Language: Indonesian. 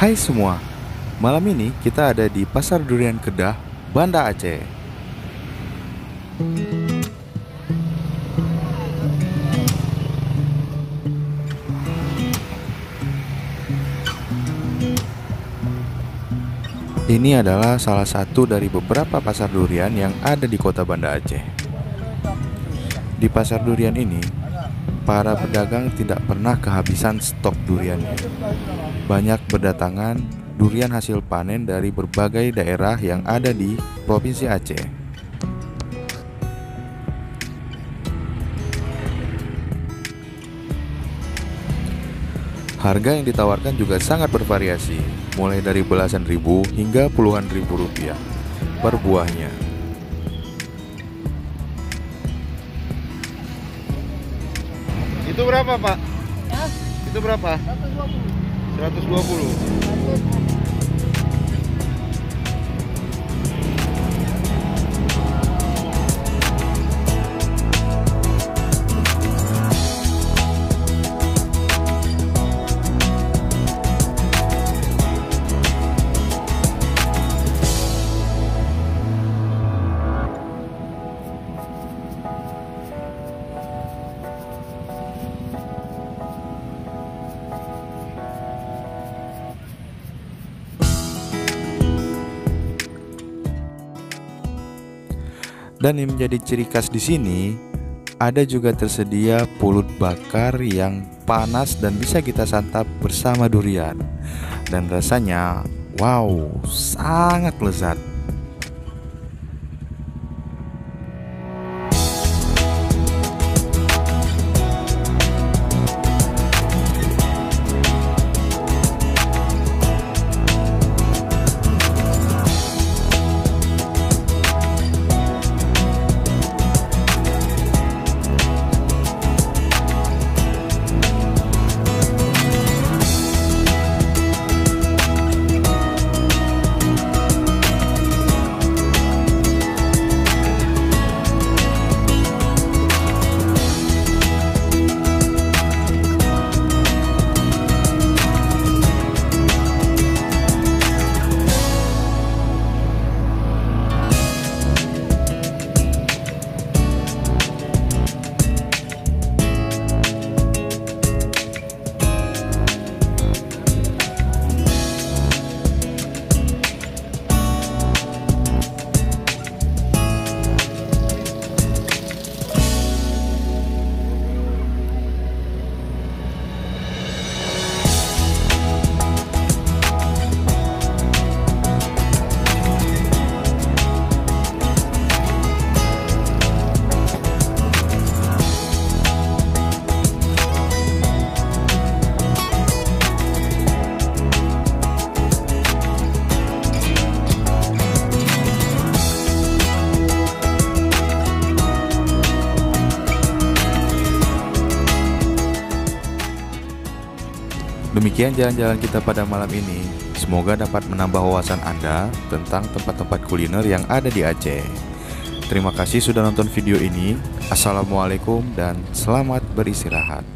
Hai semua, malam ini kita ada di Pasar Durian Kedah, Banda Aceh. Ini adalah salah satu dari beberapa pasar durian yang ada di kota Banda Aceh. Di pasar durian ini, para pedagang tidak pernah kehabisan stok duriannya. Banyak berdatangan durian hasil panen dari berbagai daerah yang ada di Provinsi Aceh. Harga yang ditawarkan juga sangat bervariasi, mulai dari belasan ribu hingga puluhan ribu rupiah per buahnya. Itu berapa, Pak? Hah? Itu berapa? 120. 120. Dan yang menjadi ciri khas di sini, ada juga tersedia pulut bakar yang panas dan bisa kita santap bersama durian. Dan rasanya, wow, sangat lezat. Demikian jalan-jalan kita pada malam ini. Semoga dapat menambah wawasan Anda tentang tempat-tempat kuliner yang ada di Aceh. Terima kasih sudah nonton video ini. Assalamualaikum dan selamat beristirahat.